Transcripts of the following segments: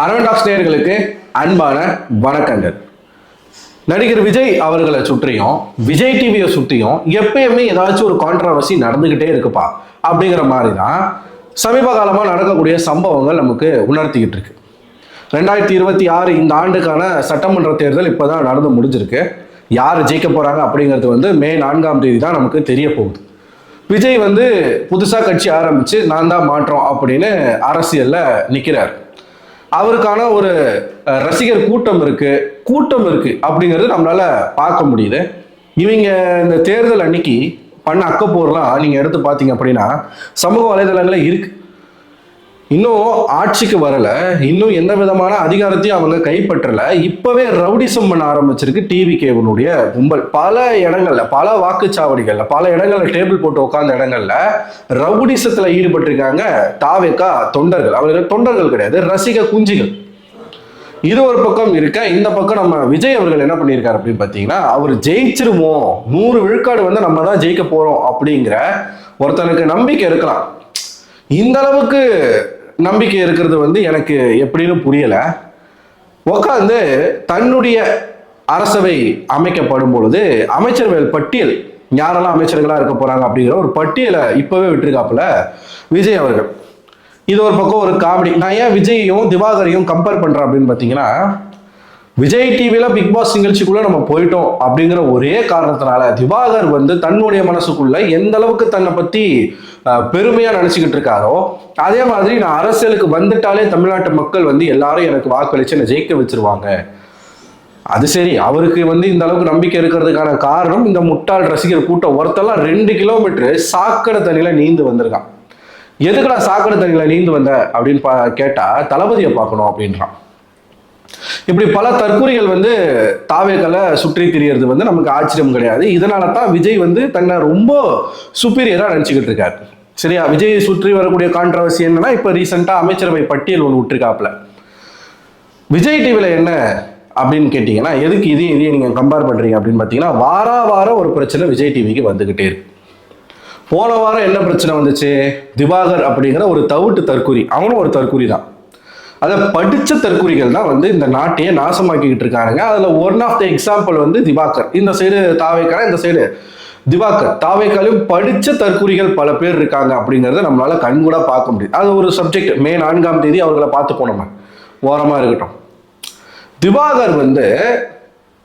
அரவண்டாக்ஸ் நேயர்களுக்கு அன்பான வணக்கங்கள். நடிகர் விஜய் அவர்களை சுற்றியும் விஜய் டிவியை சுற்றியும் எப்பயுமே ஏதாச்சும் ஒரு கான்ட்ரவர்சி நடந்துகிட்டே இருக்குப்பா அப்படிங்கிற மாதிரி தான் சமீப காலமாக நடக்கக்கூடிய சம்பவங்கள் நமக்கு உணர்த்திக்கிட்டு இருக்கு. 2026 இந்த ஆண்டுக்கான சட்டமன்ற தேர்தல் இப்போதான் நடந்து முடிஞ்சிருக்கு. யார் ஜெயிக்க போறாங்க அப்படிங்கிறது மே 4ஆம் தேதி தான் நமக்கு தெரிய போகுது. விஜய் புதுசாக கட்சி ஆரம்பிச்சு நான் தான் மாற்றோம் அப்படின்னு அரசியல்ல நிற்கிறார். அவருக்கான ஒரு ரசிகர் கூட்டம் இருக்கு அப்படிங்கிறது நம்மளால பார்க்க முடியுது. இவங்க இந்த தேர்தல் அன்னைக்கு பண்ண அக்கப்போர்லாம் நீங்க எடுத்து பார்த்தீங்க அப்படின்னா சமூக வலைதளங்களே இருக்கு. இன்னும் ஆட்சிக்கு வரல, இன்னும் எந்த விதமான அதிகாரத்தையும் அவங்க கைப்பற்றல. இப்பவே ரவுடிசம் பண்ண ஆரம்பிச்சிருக்கு டிவி கேபிளுடைய கும்பல். பல இடங்கள்ல, பல வாக்குச்சாவடிகள்ல, பல இடங்கள்ல டேபிள் போட்டு உட்கார்ந்த இடங்கள்ல ரவுடிசத்துல ஈடுபட்டிருக்காங்க தாவேகா தொண்டர்கள். அவர்கள் தொண்டர்கள் கிடையாது, ரசிக குஞ்சிகள். இது ஒரு பக்கம் இருக்க, இந்த பக்கம் நம்ம விஜய் அவர்கள் என்ன பண்ணியிருக்காரு அப்படின்னு பார்த்தீங்கன்னா, அவர் ஜெயிச்சிருவோம், 100 விழுக்காடு நம்ம தான் ஜெயிக்க போறோம் அப்படிங்கிற ஒருத்தனுக்கு நம்பிக்கை இருக்கலாம். இந்த அளவுக்கு நம்பிக்கை இருக்கிறது எனக்கு எப்படின்னு புரியல. உட்காந்து தன்னுடைய அரசவை அமைக்கப்படும் பொழுது அமைச்சர்கள் பட்டியல், யாரெல்லாம் அமைச்சர்களா இருக்க போறாங்க அப்படிங்கிற ஒரு பட்டியலை இப்பவே விட்டுருக்காப்புல விஜய் அவர்கள். இது ஒரு பக்கம் ஒரு காமெடி. நான் ஏன் விஜயையும் திவாகரையும் கம்பேர் பண்றேன் அப்படின்னு பாத்தீங்கன்னா, விஜய் டிவியில பிக் பாஸ் நிகழ்ச்சிக்குள்ள நம்ம போயிட்டோம் அப்படிங்கிற ஒரே காரணத்தினால திவாகர் தன்னுடைய மனசுக்குள்ள எந்த அளவுக்கு தன்னை பத்தி பெருமையா நினைச்சுக்கிட்டு இருக்காரோ, அதே மாதிரி நான் அரசியலுக்கு வந்துட்டாலே தமிழ்நாட்டு மக்கள் எல்லாரும் எனக்கு வாக்களிச்சு என்னை ஜெயிக்க வச்சிருவாங்க. அது சரி, அவருக்கு இந்த அளவுக்கு நம்பிக்கை இருக்கிறதுக்கான காரணம் இந்த முட்டாள் ரசிகர் கூட்டம். ஒருத்தெல்லாம் 2 கிலோமீட்டர் சாக்கடை தண்ணியில நீந்து வந்திருக்கான். எதுக்குடா சாக்கடை தண்ணியில நீந்து வந்த அப்படின்னு கேட்டா தளபதியை பார்க்கணும் அப்படின்றான். இப்படி பல தற்கூறிகள் தாவேக்களை சுற்றி திரியறது நமக்கு ஆச்சரியம் கிடையாது. இதனால தான் விஜய் தன்னை ரொம்ப சுப்பீரியரா நினைச்சுக்கிட்டு இருக்காரு. சரியா? விஜய் சுற்றி வரக்கூடிய கான்ட்ரவர்சி என்னன்னா, இப்ப ரீசெண்டா அமைச்சரவை பட்டியல் ஒன்று விட்டுருக்காப்ல. விஜய் டிவில என்ன அப்படின்னு கேட்டீங்கன்னா, எதுக்கு இதையும் நீங்க கம்பேர் பண்றீங்க அப்படின்னு பாத்தீங்கன்னா, வாரம் ஒரு பிரச்சனை விஜய் டிவிக்கு வந்துகிட்டே இருக்கு. போன வாரம் என்ன பிரச்சனை வந்துச்சு? திவாகர் அப்படிங்கிற ஒரு தவிட்டு தற்கூரி, அவனும் ஒரு தற்கூரி தான். அதை படிச்ச தற்கூரிகள் தான் இந்த நாட்டையே நாசமாக்கிக்கிட்டு இருக்காங்க. அதுல one of the example Diwakar. இந்த சைடு தாவேக்கா, இந்த சைடு திவாகர். தாவேக்காலையும் படிச்ச தற்கூரிகள் பல பேர் இருக்காங்க அப்படிங்கறத நம்மளால கண்கூட பார்க்க முடியும். அது ஒரு சப்ஜெக்ட். மே 4ஆம் தேதி அவர்களை பார்த்து போனோம், ஓரமா இருக்கட்டும். திவாகர்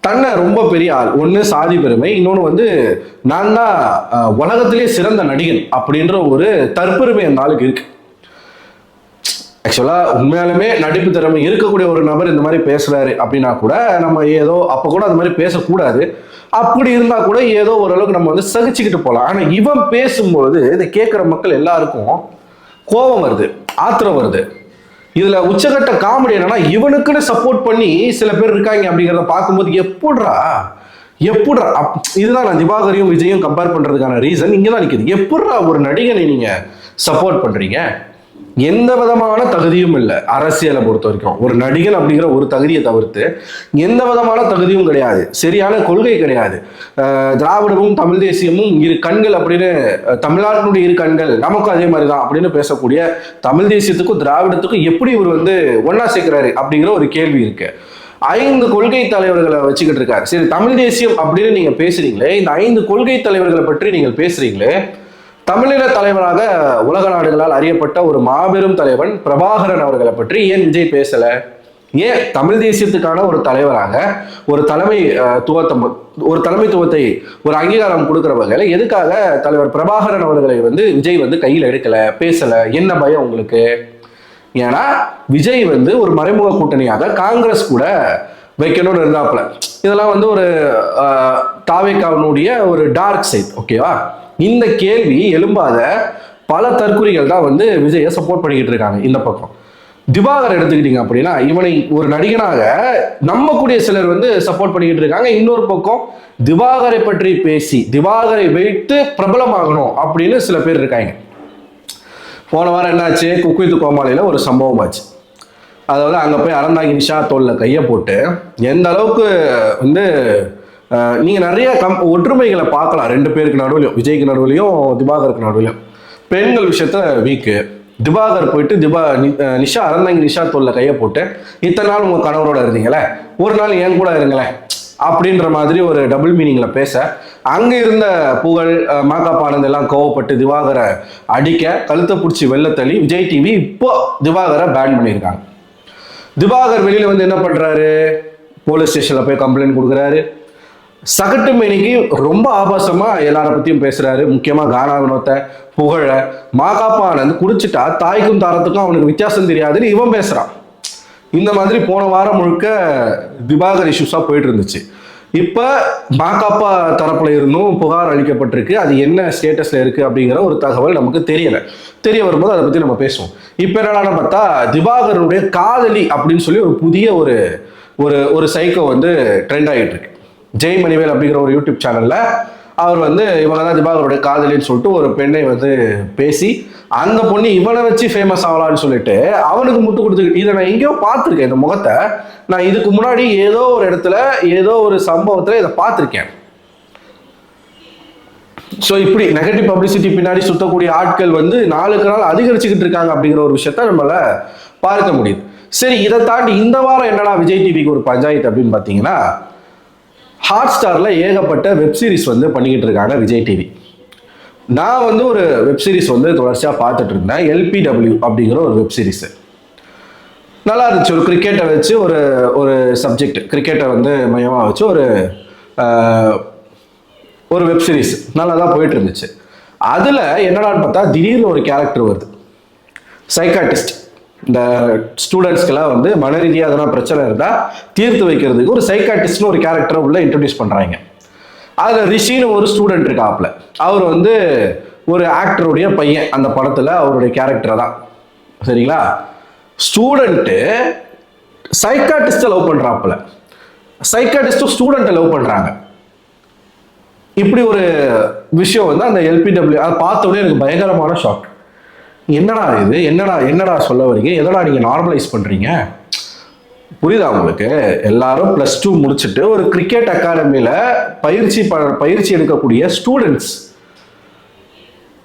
தன்னை ரொம்ப பெரிய ஆள், ஒன்று சாதி பெருமை, இன்னொன்று நான் தான் உலகத்திலே சிறந்த நடிகன் அப்படின்ற ஒரு தற்பெருமை அந்த ஆளுக்கு இருக்கு. ஆக்சுவலா உண்மையாலுமே நடிப்பு திறமை இருக்கக்கூடிய ஒரு நபர் இந்த மாதிரி பேசுறாரு அப்படின்னா கூட நம்ம ஏதோ அப்ப கூட அது மாதிரி பேசக்கூடாது. அப்படி இருந்தா கூட ஏதோ ஓரளவுக்கு நம்ம சகிச்சுக்கிட்டு போகலாம். ஆனா இவன் பேசும்போது இதை கேட்கிற மக்கள் எல்லாருக்கும் கோபம் வருது, ஆத்திரம் வருது. இதுல உச்சகட்ட காமெடி என்னன்னா, இவனுக்குன்னு சப்போர்ட் பண்ணி சில பேர் இருக்காங்க அப்படிங்கிறத பார்க்கும்போது எப்படிரா இதுதான் நான் திவாகரையும் விஜயும் கம்பேர் பண்றதுக்கான ரீசன் இங்கதான் நிக்குது. எப்படிரா ஒரு நடிகனை நீங்க சப்போர்ட் பண்றீங்க? எந்த விதமான தகுதியும் இல்லை அரசியலை பொறுத்த வரைக்கும். ஒரு நடிகன் அப்படிங்கிற ஒரு தகுதியை தவிர்த்து எந்த விதமான தகுதியும் கிடையாது, சரியான கொள்கை கிடையாது. திராவிடமும் தமிழ் தேசியமும் இரு கண்கள் அப்படின்னு, தமிழ்நாட்டினுடைய இரு கண்கள் நமக்கும் அதே மாதிரி தான் அப்படின்னு பேசக்கூடிய தமிழ் தேசியத்துக்கும் திராவிடத்துக்கும் எப்படி இவர் ஒன்னா சேர்க்கிறாரு அப்படிங்கிற ஒரு கேள்வி இருக்கு. 5 கொள்கை தலைவர்களை வச்சுக்கிட்டு இருக்காரு. சரி, தமிழ் தேசியம் அப்படின்னு நீங்க பேசுறீங்களே, இந்த 5 கொள்கை தலைவர்களை பற்றி நீங்கள் பேசுறீங்களே, தமிழின தலைவராக உலக நாடுகளால் அறியப்பட்ட ஒரு மாபெரும் தலைவன் பிரபாகரன் அவர்களை பற்றி ஏன் விஜய் பேசல? ஏன் தமிழ் தேசியத்துக்கான ஒரு தலைவராக ஒரு தலைமைத்துவத்தை ஒரு அங்கீகாரம் கொடுக்கிற வகையில் எதுக்காக தலைவர் பிரபாகரன் அவர்களை விஜய் கையில் எடுக்கல, பேசல? என்ன பயம் உங்களுக்கு? ஏன்னா விஜய் ஒரு மறைமுக கூட்டணியாக காங்கிரஸ் கூட வைக்கணும்னு இருந்தாப்புல. இதெல்லாம் ஒரு தாவேக்காவினுடைய ஒரு டார்க் சைட். ஓகேவா? இந்த கேள்வி எழும்பாத பல தற்கூறிகள் தான் விஜயை சப்போர்ட் பண்ணிக்கிட்டு இருக்காங்க. இந்த பக்கம் திவாகர் எடுத்துக்கிட்டீங்க அப்படின்னா, இவனை ஒரு நடிகனாக நம்பக்கூடிய சிலர் சப்போர்ட் பண்ணிக்கிட்டு இருக்காங்க. இன்னொரு பக்கம் திவாகரை பற்றி பேசி திவாகரை வைத்து பிரபலமாகணும் அப்படின்னு சில பேர் இருக்காங்க. போன வாரம் என்னாச்சு? குக் வித் கோமாளியில ஒரு சம்பவம் ஆச்சு. அதாவது அங்க போய் அறந்தாங்கி நிஷா தோல்ல கையை போட்டு எந்த அளவுக்கு நீங்க நிறைய ஒற்றுமைகளை பார்க்கலாம் 2 பேருக்கு நடுவுலையும், விஜய்க்கு நடுவுலையும் திவாகருக்கு நடுவுலையும். பெண்கள் விஷயத்த வீக்கு, திவாகர் போயிட்டு நிஷா அறந்தாங்க நிஷா தோல்ல கையை போட்டு இத்தனை நாள் உங்க கணவரோட இருந்தீங்களே, ஒரு நாள் என் கூட இருங்களேன் அப்படின்ற மாதிரி ஒரு டபுள் மீனிங்ல பேச, அங்க இருந்த புகழ் மாகாப் ஆனந்த் எல்லாம் கோவப்பட்டு திவாகரை அடிக்க கழுத்தை பிடிச்சி வெள்ள தள்ளி விஜய் டிவி இப்போ திவாகரை பேன் பண்ணியிருக்காங்க. திவாகர் வெளியில வந்து என்ன பண்றாரு, போலீஸ் ஸ்டேஷன்ல போய் கம்ப்ளைண்ட் கொடுக்குறாரு. சகட்டு மேனிக்கு ரொம்ப ஆபாசமா எல்லார பத்தியும் பேசுறாரு. முக்கியமா கானா வினோத்தை, புகழ, மாகாப் ஆனந்த் குடிச்சிட்டா தாய்க்கும் தாரத்துக்கும் அவனுக்கு வித்தியாசம் தெரியாதுன்னு இவன் பேசுறான். இந்த மாதிரி போன வாரம் முழுக்க திவாகர் இஷ்யூஸா போயிட்டு இருந்துச்சு. இப்ப மாகாப்பா தரப்புல இருந்தும் புகார் அளிக்கப்பட்டிருக்கு. அது என்ன ஸ்டேட்டஸ்ல இருக்கு அப்படிங்கிற ஒரு தகவல் நமக்கு தெரிய வரும்போது அதை பத்தி நம்ம பேசுவோம். இப்ப என்னன்னு பார்த்தா திவாகருடைய காதலி அப்படின்னு சொல்லி ஒரு புதிய ஒரு சைக்கோ வந்து ட்ரெண்ட் ஆகிட்டு இருக்கு. ஜெய் மணிவேல் அப்படிங்கிற ஒரு யூடியூப் சேனல்ல அவர் வந்து இவங்க தான் திவாகருடைய காதலின்னு சொல்லிட்டு ஒரு பெண்ணை வந்து பேசி அந்த பொண்ணு இவனை வச்சு ஃபேமஸ் ஆகலான்னு சொல்லிட்டு அவனுக்கு முட்டு கொடுத்துக்கிட்டு, இதை நான் எங்கேயோ பார்த்துருக்கேன். இந்த முகத்தை நான் இதுக்கு முன்னாடி ஏதோ ஒரு இடத்துல ஏதோ ஒரு சம்பவத்துல இதை பார்த்துருக்கேன். ஸோ இப்படி நெகட்டிவ் பப்ளிசிட்டி பின்னாடி சுத்தக்கூடிய ஆட்கள் வந்து நாளுக்கு நாள் அதிகரிச்சுக்கிட்டு இருக்காங்க அப்படிங்கிற ஒரு விஷயத்த நம்மளால பார்க்க முடியுது. சரி, இதை தாண்டி இந்த வாரம் என்னடா விஜய் டிவிக்கு ஒரு பஞ்சாயத்து அப்படின்னு பார்த்தீங்கன்னா, ஹாட் ஸ்டார்ல ஏகப்பட்ட வெப் சீரிஸ் வந்து பண்ணிக்கிட்டு இருக்காங்க விஜய் டிவி. நான் வந்து ஒரு வெப் சீரிஸ் வந்து தொடர்ச்சியாக பார்த்துட்டு இருந்தேன். LPW அப்படிங்கிற ஒரு வெப் சீரிஸ் நல்லா இருந்துச்சு. ஒரு கிரிக்கெட்டை வச்சு ஒரு சப்ஜெக்ட், கிரிக்கெட்டை வந்து மையமாக வச்சு ஒரு வெப் சீரிஸ் நல்லா தான் போயிட்டு இருந்துச்சு. அதில் என்னடான்னு பார்த்தா திடீர்னு ஒரு கேரக்டர் வருது, சைக்காட்டிஸ்ட். இந்த ஸ்டூடெண்ட்ஸ்க்கெல்லாம் வந்து மன ரீதியாக எதனா பிரச்சனை இருந்தால் தீர்த்து வைக்கிறதுக்கு ஒரு சைக்காட்டிஸ்ட்னு ஒரு கேரக்டரை உள்ள இன்ட்ரடியூஸ் பண்ணுறாங்க. அதில் ரிஷின்னு ஒரு ஸ்டூடெண்ட் இருக்காப்புல, அவர் வந்து ஒரு ஆக்டருடைய பையன். அந்த படத்தில் அவருடைய கேரக்டரை தான், சரிங்களா. ஸ்டூடெண்ட்டு சைக்காட்டிஸ்ட்டை லவ் பண்ணுறாப்புல, சைக்காட்டிஸ்ட்டும் ஸ்டூடெண்ட்டை லவ் பண்ணுறாங்க. இப்படி ஒரு விஷயம் வந்து அந்த LPW அதை பார்த்த உடனே எனக்கு பயங்கரமான ஷாக். என்னடா இது, என்னடா சொல்ல வரீங்க, எதனா நீங்க நார்மலைஸ் பண்றீங்க, புரியுதா உங்களுக்கு? எல்லாரும் +2 முடிச்சுட்டு ஒரு கிரிக்கெட் அகாடமியில பயிற்சி எடுக்கக்கூடிய ஸ்டூடெண்ட்ஸ்,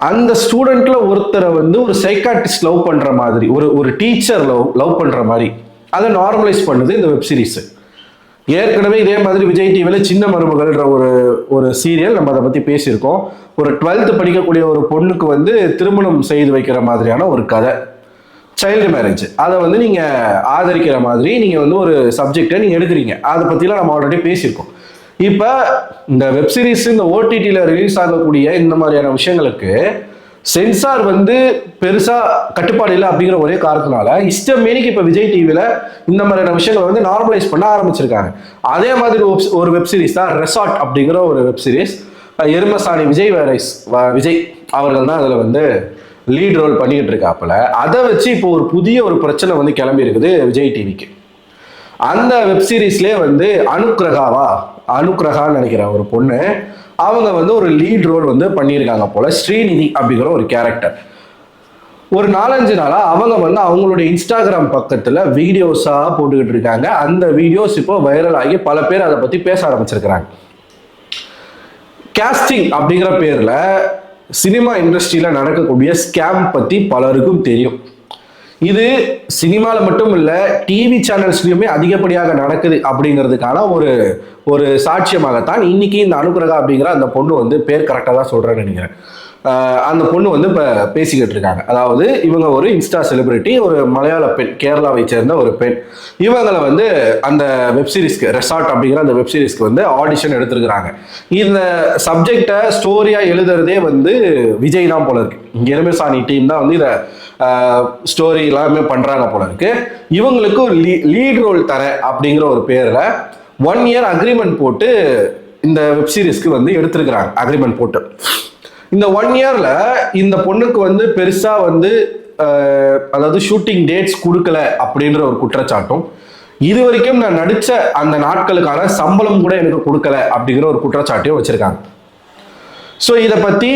அந்த ஸ்டூடெண்ட்ல ஒருத்தரை வந்து ஒரு சைக்காட்டிஸ்ட் லவ் பண்ற மாதிரி, ஒரு டீச்சர் லவ் பண்ற மாதிரி அதை நார்மலைஸ் பண்ணுது இந்த வெப் சீரிஸ். ஏற்கனவே இதே மாதிரி விஜய் டிவியில சின்ன மருமகள்ன்ற ஒரு சீரியல் நம்ம அதை பத்தி பேசியிருக்கோம். ஒரு 12th படிக்கக்கூடிய ஒரு பொண்ணுக்கு வந்து திருமணம் செய்து வைக்கிற மாதிரியான ஒரு கதை, சைல்டு மேரேஜ். அதை வந்து நீங்க ஆதரிக்கிற மாதிரி நீங்க வந்து ஒரு சப்ஜெக்டை நீங்க எடுக்கிறீங்க. அதை பத்திலாம் நம்ம ஆல்ரெடி பேசியிருக்கோம். இப்ப இந்த வெப் சீரிஸ் இந்த OTTல ரிலீஸ் ஆகக்கூடிய இந்த மாதிரியான விஷயங்களுக்கு சென்சார் வந்து பெருசா கட்டுப்பாடு இல்லை அப்படிங்கிற ஒரே காரணத்தினால இஷ்டமேனிக்கு இப்ப விஜய் டிவியில இந்த மாதிரியான விஷயங்களை வந்து நார்மலைஸ் பண்ண ஆரம்பிச்சிருக்காங்க. அதே மாதிரி ஒரு வெப் சீரிஸ் தான் ரெசார்ட் அப்படிங்கிற ஒரு வெப் சீரிஸ். எருமசாணி விஜய் அவர்கள் தான் அதுல வந்து லீட் ரோல் பண்ணிக்கிட்டு இருக்காப்புல. அதை வச்சு இப்போ ஒரு புதிய ஒரு பிரச்சனை வந்து கிளம்பி இருக்குது விஜய் டிவிக்கு. அந்த வெப் சீரிஸ்லேயே வந்து அனுக்கிரகான்னு நினைக்கிற ஒரு பொண்ணு, அவங்க வந்து ஒரு லீட் ரோல் வந்து பண்ணியிருக்காங்க போல, ஸ்ரீநிதி அப்படிங்கிற ஒரு கேரக்டர். ஒரு 4-5 நாளா அவங்க வந்து அவங்களுடைய இன்ஸ்டாகிராம் பக்கத்துல வீடியோஸா போட்டுக்கிட்டு இருக்காங்க. அந்த வீடியோஸ் இப்போ வைரல் ஆகி பல பேர் அதை பத்தி பேச ஆரம்பிச்சிருக்கிறாங்க. கேஸ்டிங் அப்படிங்கிற பேர்ல சினிமா இண்டஸ்ட்ரியில நடக்கக்கூடிய ஸ்கேம் பத்தி பலருக்கும் தெரியும். இது சினிமால மட்டும் இல்ல, டிவி சேனல்ஸ்லயுமே அதிகப்படியாக நடக்குது அப்படிங்கிறதுக்கான ஒரு சாட்சியமாகத்தான் இன்னைக்கு இந்த அனுகிரகா அப்படிங்கிற அந்த பொண்ணு வந்து பேர் கரெக்டாக தான் சொல்றேன்னு நினைக்கிறேன். அந்த பொண்ணு வந்து இப்போ பேசிக்கிட்டு இருக்காங்க. அதாவது இவங்க ஒரு இன்ஸ்டா செலிபிரிட்டி, ஒரு மலையாள பெண், கேரளாவை சேர்ந்த ஒரு பெண். இவங்களை வந்து அந்த வெப்சீரிஸ்க்கு, ரெசார்ட் அப்படிங்கிற அந்த வெப்சீரிஸ்க்கு வந்து ஆடிஷன் எடுத்திருக்கிறாங்க. இந்த சப்ஜெக்டை ஸ்டோரியா எழுதுறதே வந்து விஜய் தான் போல இருக்கு. எருமசாணி டீம் தான் வந்து இதை ஸ்டோரி எல்லாமே பண்றாங்க போல இருக்கு. இவங்களுக்கு ஒரு லீட் ரோல் தர அப்படிங்கிற ஒரு பேர்ல 1 year அக்ரிமெண்ட் போட்டு இந்த வெப்சீரிஸ்க்கு வந்து எடுத்திருக்கிறாங்க. அக்ரிமெண்ட் போட்டு இந்த 1 yearல இந்த பொண்ணுக்கு வந்து பெருசா வந்து அதாவது ஷூட்டிங் டேட்ஸ் கொடுக்கல அப்படின்ற ஒரு குற்றச்சாட்டும், இது வரைக்கும் நான் நடிச்ச அந்த நாட்களுக்கான சம்பளம் கூட எனக்கு கொடுக்கல அப்படிங்கிற ஒரு குற்றச்சாட்டையும் வச்சிருக்காங்க. ஸோ இதை பத்தி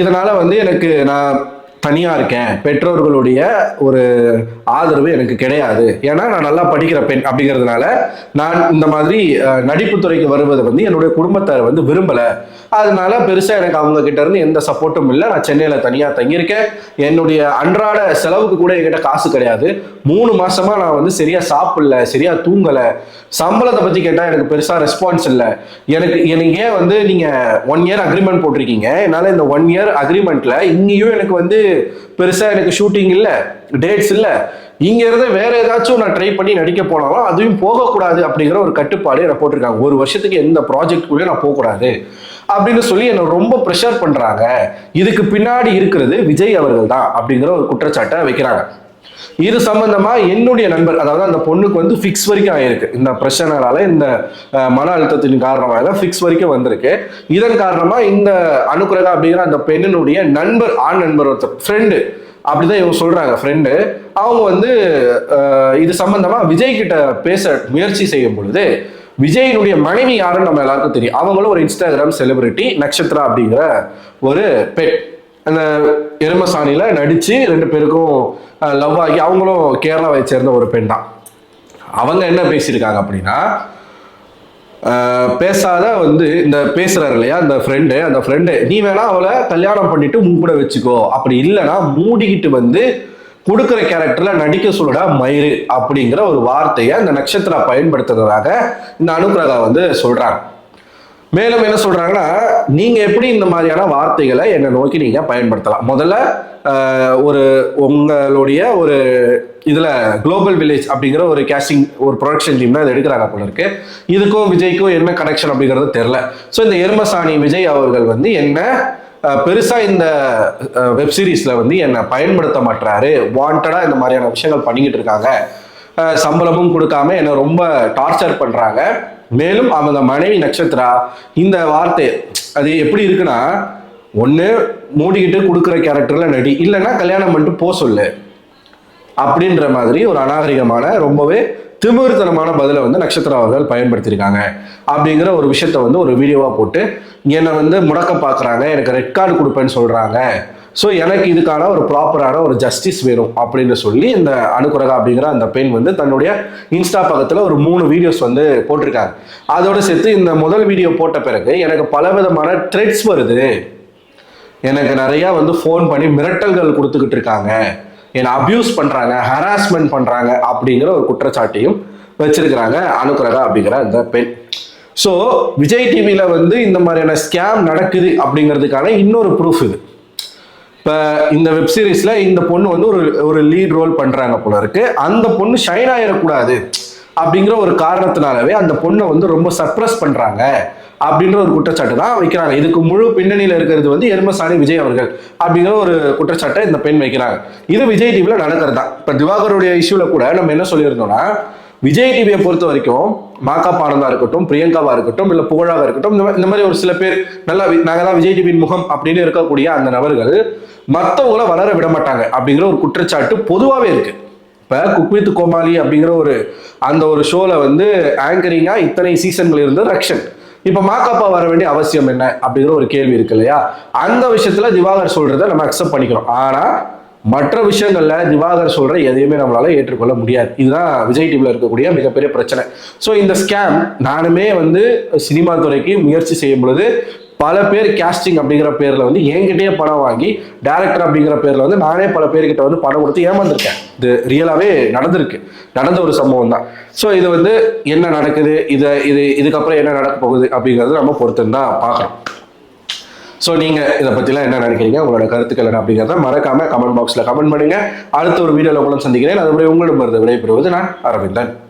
இதனால வந்து நான் தனியா இருக்கேன், பெற்றோர்களுடைய ஒரு ஆதரவு எனக்கு கிடையாது, ஏன்னா நான் நல்லா படிக்கிற பெண் அப்படிங்கிறதுனால நான் இந்த மாதிரி நடிப்பு துறைக்கு வருவதை வந்து என்னுடைய குடும்பத்தார் வந்து விரும்பல அதனால பெருசா எனக்கு அவங்க கிட்ட இருந்து எந்த சப்போர்ட்டும் இல்லை. நான் சென்னையில தனியா தங்கியிருக்கேன். என்னுடைய அன்றாட செலவுக்கு கூட என்கிட்ட காசு கிடையாது. 3 மாசமா நான் வந்து சரியா சாப்பிடல, சரியா தூங்கல. சம்பளத்தை பத்தி கேட்டா எனக்கு பெருசா ரெஸ்பான்ஸ் இல்லை. எனக்கு ஏன் வந்து நீங்க 1 இயர் அக்ரிமெண்ட் போட்டிருக்கீங்க, என்னால இந்த 1 இயர் அக்ரிமெண்ட்ல இங்கேயும் எனக்கு வந்து பெருசா எனக்கு ஷூட்டிங் இல்லை, டேட்ஸ் இல்லை. இங்க இருந்து வேற ஏதாச்சும் நான் ட்ரை பண்ணி நடிக்க போனாலும் அதுவும் போகக்கூடாது அப்படிங்கிற ஒரு கட்டுப்பாடு எனக்கு போட்டிருக்காங்க. 1 வருஷத்துக்கு எந்த ப்ராஜெக்ட் கூட நான் போகக்கூடாது அப்படின்னு சொல்லி என்ன ரொம்ப ப்ரெஷர் பண்றாங்க. இதுக்கு பின்னாடி இருக்கிறது விஜய் அவர்கள் தான் அப்படிங்கிற ஒரு குற்றச்சாட்டை வைக்கிறாங்க. இது சம்பந்தமா என்னுடைய நண்பர், அதாவது அந்த பொண்ணுக்கு வந்து ஃபிக்ஸ் வரைக்கும் ஆயிருக்கு. இந்த பிரச்சனைனால, இந்த மன அழுத்தத்தின் காரணமாக ஃபிக்ஸ் வரைக்கும் வந்திருக்கு. இதன் காரணமா இந்த அனுக்கிரகா அப்படிங்கிற அந்த பெண்ணினுடைய நண்பர், ஆண் நண்பர், ஒருத்தர் ஃப்ரெண்டு, அப்படிதான் இவங்க சொல்றாங்க, ஃப்ரெண்டு, அவங்க வந்து இது சம்பந்தமா விஜய் கிட்ட பேச முயற்சி செய்யும் பொழுது விஜயினுடைய மனைவி யாருன்னு நம்ம எல்லாருக்கும் தெரியும். அவங்களும் ஒரு இன்ஸ்டாகிராம் செலிபிரிட்டி, நட்சத்திரா அப்படிங்கிற ஒரு பெண். அந்த எருமசாணியில நடிச்சு 2 பேருக்கும் லவ் ஆகி அவங்களும் கேரளாவை சேர்ந்த ஒரு பெண் தான். அவங்க என்ன பேசியிருக்காங்க அப்படின்னா, பேசாத வந்து இந்த பேசுறாரு இல்லையா அந்த ஃப்ரெண்டு, நீ வேணா அவளை கல்யாணம் பண்ணிட்டு உன் கூட வச்சுக்கோ, அப்படி இல்லைன்னா மூடிக்கிட்டு வந்து கொடுக்குற கேரக்டர்ல நடிக்க சொல்லடா மயிறு அப்படிங்கிற ஒரு வார்த்தையை அந்த நட்சத்திரா பயன்படுத்துறதாக இந்த அனுக்கிரகா வந்து சொல்றாங்க. மேலும் என்ன சொல்றாங்கன்னா, நீங்க எப்படி இந்த மாதிரியான வார்த்தைகளை என்னை நோக்கி நீங்க பயன்படுத்தலாம். முதல்ல ஒரு உங்களுடைய ஒரு இதுல குளோபல் வில்லேஜ் அப்படிங்கிற ஒரு கேஸ்டிங் ஒரு ப்ரொடக்ஷன் டீம் தான் இதை எடுக்கிறாங்க போல இருக்கு. இதுக்கும் விஜய்க்கும் என்ன கனெக்ஷன் அப்படிங்கிறது தெரியல. ஸோ இந்த எருமசாணி விஜய் அவர்கள் வந்து என்ன பெருசா இந்த வெப் சீரிஸ்ல வந்து என்னை பயன்படுத்த மாட்டாரு, வாண்டடா இந்த மாதிரியான விஷயங்கள் பண்ணிக்கிட்டு இருக்காங்க, சம்பளமும் கொடுக்காம என்னை ரொம்ப டார்ச்சர் பண்றாங்க. மேலும் அவங்க மனைவி நட்சத்திரா இந்த வார்த்தை அது எப்படி இருக்குன்னா, ஒன்று மூடிக்கிட்டு கொடுக்குற கேரக்டர்ல நடி, இல்லைன்னா கல்யாணம் பண்ணிட்டு போ சொல்லு அப்படின்ற மாதிரி ஒரு அநாகரிகமான ரொம்பவே திமிர்த்தனமான பதிலை வந்து நட்சத்திரா அவர்கள் பயன்படுத்தியிருக்காங்க. அப்படிங்கிற ஒரு விஷயத்த வந்து ஒரு வீடியோவா போட்டு என்னை வந்து முடக்க பார்க்குறாங்க, எனக்கு ரெட் கார்டு கொடுப்பேன்னு சொல்றாங்க. ஸோ எனக்கு இதுக்கான ஒரு ப்ராப்பரான ஒரு ஜஸ்டிஸ் வேணும் அப்படின்னு சொல்லி இந்த அனுக்கிரகா அப்படிங்கிற அந்த பெண் வந்து தன்னுடைய இன்ஸ்டா பக்கத்தில் ஒரு 3 வீடியோஸ் வந்து போட்டிருக்காங்க. அதோட சேர்த்து இந்த முதல் வீடியோ போட்ட பிறகு எனக்கு பலவிதமான த்ரெட்ஸ் வருது, எனக்கு நிறைய வந்து ஃபோன் பண்ணி மிரட்டல்கள் கொடுத்துக்கிட்டு இருக்காங்க, என்னை அபியூஸ் பண்றாங்க, ஹராஸ்மெண்ட் பண்றாங்க அப்படிங்கிற ஒரு குற்றச்சாட்டையும் வச்சிருக்கிறாங்க அனுக்கிரகா அப்படிங்கிற அந்த பெண். ஸோ விஜய் டிவியில வந்து இந்த மாதிரியான ஸ்கேம் நடக்குது அப்படிங்கிறதுக்கான இன்னொரு ப்ரூஃப் இது. இப்போ இந்த வெப் சீரிஸ்ல இந்த பொண்ணு வந்து ஒரு லீட் ரோல் பண்றாங்க போல இருக்கு. அந்த பொண்ணு ஷைன் ஆயிடக்கூடாது அப்படிங்கிற ஒரு காரணத்தினாலவே அந்த பொண்ணை வந்து ரொம்ப சப்ரஸ் பண்றாங்க அப்படின்ற ஒரு குற்றச்சாட்டு தான் வைக்கிறாங்க. இதுக்கு முழு பின்னணியில இருக்கிறது வந்து எருமசாணி விஜய் அவர்கள் அப்படிங்கிற ஒரு குற்றச்சாட்டை இந்த பெண் வைக்கிறாங்க. இது விஜய் டிவியில நடக்கிறது தான். இப்ப திவாகருடைய இஷ்யூல கூட நம்ம என்ன சொல்லியிருந்தோம்னா, விஜய் டிவியை பொறுத்த வரைக்கும் மாக்கா பானந்தா இருக்கட்டும், பிரியங்காவா இருக்கட்டும், இல்ல புகழாக இருக்கட்டும், இந்த மாதிரி ஒரு சில பேர் நல்லா நாங்க தான் விஜய் டிவியின் முகம் அப்படின்னு இருக்கக்கூடிய அந்த நபர்கள் மற்றவங்கள வளர விட மாட்டாங்க அப்படிங்கிற ஒரு குற்றச்சாட்டு பொதுவாகவே இருக்கு. இப்ப குக் வித் கோமாளி அப்படிங்கிற அந்த ஒரு ஷோல வந்து ஆங்கரிங்கா இத்தனை சீசன்கள் இருந்த ரக்ஷன், இப்ப மாக்காப்பா வர வேண்டிய அவசியம் என்ன அப்படிங்கிற ஒரு கேள்வி இருக்கு இல்லையா? அந்த விஷயத்துல திவாகர் சொல்றதை நம்ம அக்செப்ட் பண்ணிக்கிறோம். ஆனா மற்ற விஷயங்கள்ல திவாகர் சொல்ற எதையுமே நம்மளால ஏற்றுக்கொள்ள முடியாது. இதுதான் விஜய் டிவில இருக்கக்கூடிய மிகப்பெரிய பிரச்சனை. ஸோ இந்த ஸ்கேம் நானுமே வந்து சினிமா துறைக்கு முயற்சி செய்யும் பொழுது பல பேர் கேஸ்டிங் அப்படிங்கிற பேர்ல வந்து என்கிட்டயே பணம் வாங்கி, டைரக்டர் அப்படிங்கிற பேர்ல வந்து நானே பல பேர்கிட்ட வந்து பணம் கொடுத்து ஏமாந்துருக்கேன். இது ரியலாவே நடந்த ஒரு சம்பவம் தான். ஸோ இது வந்து என்ன நடக்குது, இதுக்கப்புறம் என்ன நடக்க போகுது அப்படிங்கிறது நம்ம பொறுத்து தான் பார்க்கணும். ஸோ நீங்கள் இதை பற்றிலாம் என்ன நினைக்கிறீங்க, உங்களோட கருத்துக்கள் என்ன அப்படிங்கிறத மறக்காம கமெண்ட் பாக்ஸில் கமெண்ட் பண்ணுங்க. அடுத்த ஒரு வீடியோவில் உங்களும் சந்திக்கிறேன். அதுபடி உங்களிடம் விடைபெறுவது நான் அரவிந்தன்.